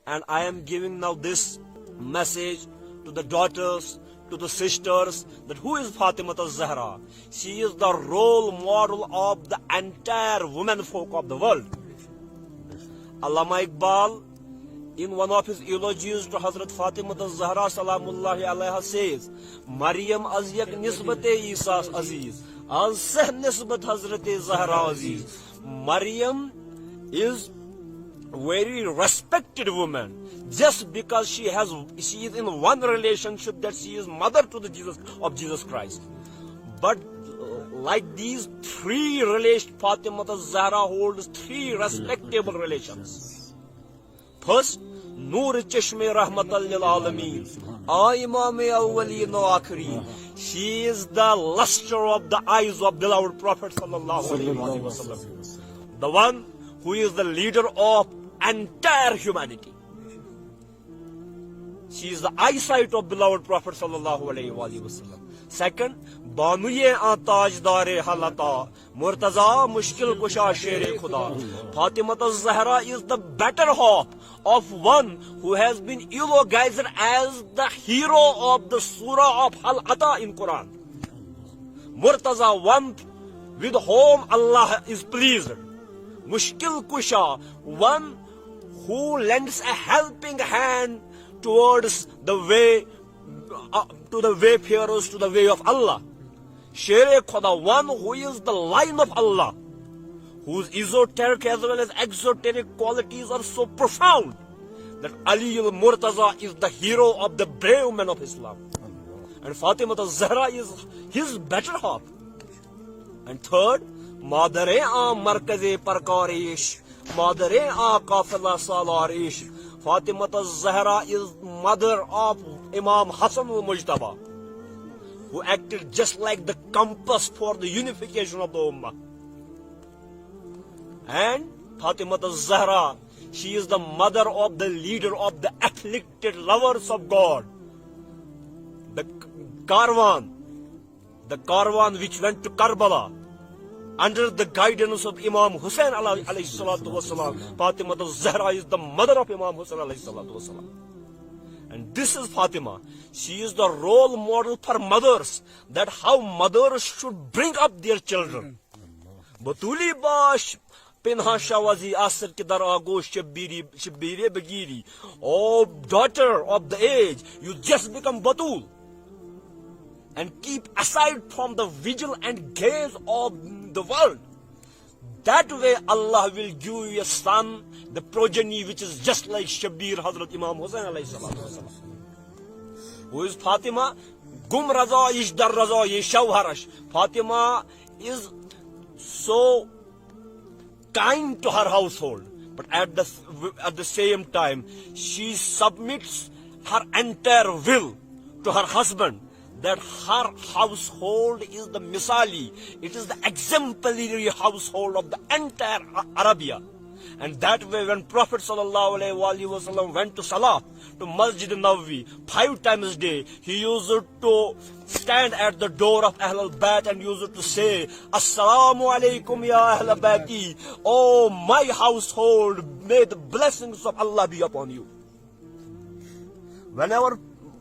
And I am giving now this message to the daughters, to the sisters, that who is Fatima Zehra? She is the role model of the entire women folk of the world. Allama Iqbal, in one of his eulogies to Hazrat Fatima Zehra salamullahi alayha says, Maryam az yak nisbat-e Isa aziz, az seh nisbat Hazrat Zehra aziz. Maryam is very respected woman just because she is in one relationship, that she is mother to the Jesus Christ. But like these three relations, Fatima Zehra holds three respectable relations. First, Noor Chashme Rahmatal Lil Alameen, Imam Awwaleen wa Akhirin. She is the luster of the eyes of beloved Prophet sallallahu alaihi wasallam, the one who is the leader of entire humanity. She is the eyesight of beloved Prophet sallallahu alaihi wasallam. Second, Banuye Tajdare Halata, Murtaza Mushkil Kusha Shere Khuda. Fatima Zehra is the better half of one who has been eulogized as the hero of the Surah of Al-Ata in Quran. Murtaza, one with whom Allah is pleased. Mushkil Kusha, one who lends a helping hand towards the way, to the wayfarers, to the way of Allah. Shere Khuda, one who is the line of Allah, whose esoteric as well as exoteric qualities are so profound that Ali al-Murtaza is the hero of the brave men of Islam. And Fatima Zehra is his better half. And third, Madare-a Markaze Parkarish, Madare-a Qafila Salarish. Fatima Zehra is mother of Imam Hassan al-Mujtaba, who acted just like the compass for the unification of the Ummah. And Fatima Zehra, she is the mother of the leader of the afflicted lovers of God. The caravan which went to Karbala, under the guidance of Imam Hussain alayhi salatu wasalam. Fatima Zehra is the mother of Imam Hussain alayhi salatu wasalam. And this is Fatima. She is the role model for mothers, that how mothers should bring up their children. Batuli bash pinha shawazi asr ki dar agosh shabbire bagiri. Oh daughter of the age, you just become Batul. And keep aside from the vigil and gaze of the world. That way Allah will give you a son, the progeny which is just like Shabbir Hazrat Imam Hussain alayhi salatu wasalam. Who is Fatima? Gum raza ish dar raza ye shawharash. Fatima is so kind to her household, but at the same time she submits her entire will to her husband, that her household is the misali, it is the exemplary household of the entire Arabia. And that way when Prophet ﷺ went to Salah, to Masjid Nabawi 5 times a day, he used to stand at the door of Ahl al-Bayt and used to say, Assalamu alaikum ya Ahl al-Bayti, oh my household, may the blessings of Allah be upon you. Whenever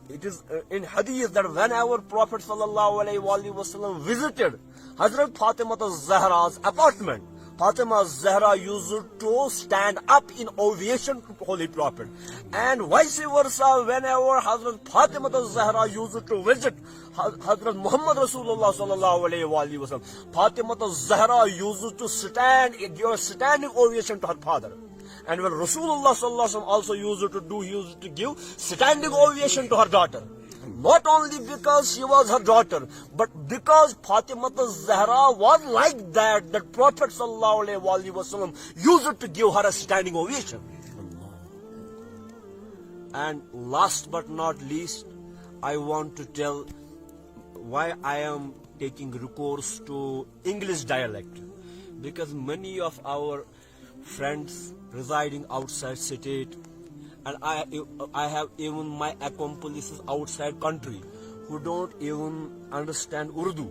it is in hadith that whenever Prophet ﷺ visited Hazrat Fatima Zehra's apartment, Fatima Zehra used to stand up in ovation to Holy Prophet. And vice versa, whenever Hazrat Fatima Zehra used to visit Hazrat Muhammad Rasulullah ﷺ, Fatima Zehra used to give a standing ovation to her father. And when Rasulullah ﷺ also used to give standing ovation to her daughter. Not only because she was her daughter, but because Fatima Zehra was like that Prophet ﷺ used to give her a standing ovation. And last but not least, I want to tell why I am taking recourse to English dialect. Because many of our friends residing outside state, and I have even my accomplices outside country who don't even understand Urdu,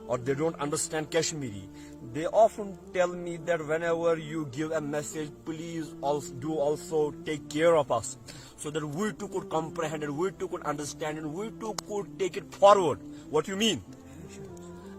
or they don't understand Kashmiri, they often tell me that whenever you give a message, please also take care of us, so that we too could comprehend and we too could understand and we too could take it forward. What you mean?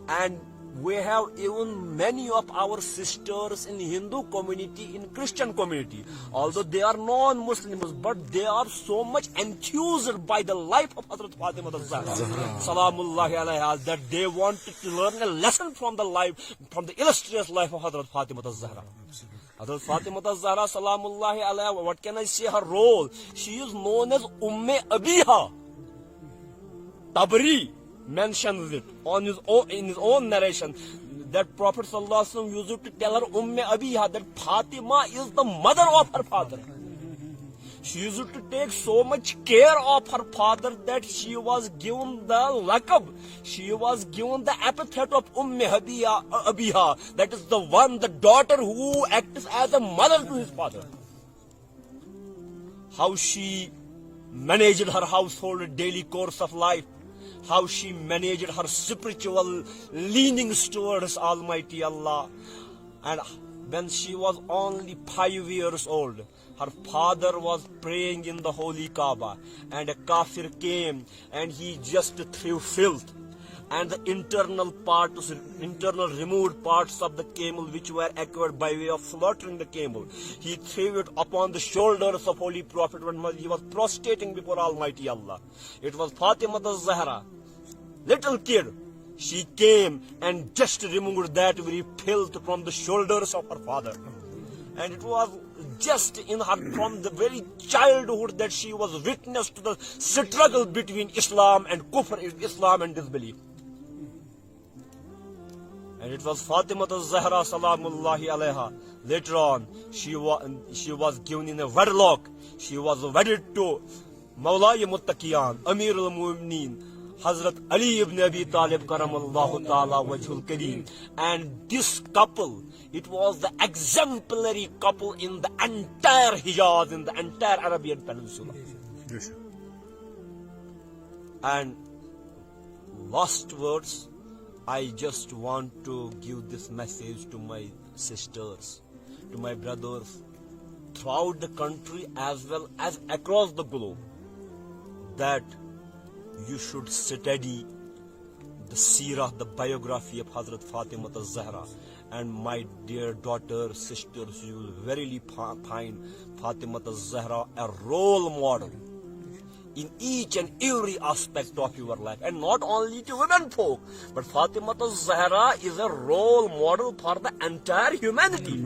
And we have even many of our sisters in Hindu community, in Christian community, although they are non-Muslims, but they are so much enthused by the life of Hazrat Fatima Zehra, Salamullahi alayha, that they wanted to learn a lesson from the illustrious life of Hazrat Fatima Zehra. Hazrat Fatima Zehra, Salamullahi alayha, what can I say her role? She is known as Umme Abiha. Tabari mentions it in his own narration that Prophet ﷺ used to tell her Umme Abiha, that Fatima is the mother of her father. She used to take so much care of her father that she was given the laqab, she was given the epithet of Umme Abiha, that is the daughter who acts as a mother to his father. How she managed her household daily course of life, how she managed her spiritual leanings towards Almighty Allah. And when she was only 5 years old, her father was praying in the holy Kaaba, and a kafir came and he just threw filth and the internal removed parts of the camel which were acquired by way of slaughtering the camel. He threw it upon the shoulders of Holy Prophet when he was prostrating before Almighty Allah. It was Fatima Zehra, little kid. She came and just removed that very filth from the shoulders of her father. And it was just in her, from the very childhood, that she was witness to the struggle between Islam and Kufr, Islam and disbelief. And it was Fatima Zehra, Salamullahi alayha. Later on, she was given in a wedlock. She was wedded to Mawlaya Muttaqiyan, Amir al-Mu'mineen, Hazrat Ali ibn Abi Talib karamallahu ta'ala wajhul kareem. And this couple, it was the exemplary couple in the entire Hijaz, in the entire Arabian Peninsula. Yes. And last words, I just want to give this message to my sisters, to my brothers, throughout the country as well as across the globe, that you should study the Seerah, the biography of Hazrat Fatima Zehra. And my dear daughters, sisters, you will verily find Fatima Zehra a role model in each and every aspect of your life. And not only to women folk, but Fatima Zehra is a role model for the entire humanity.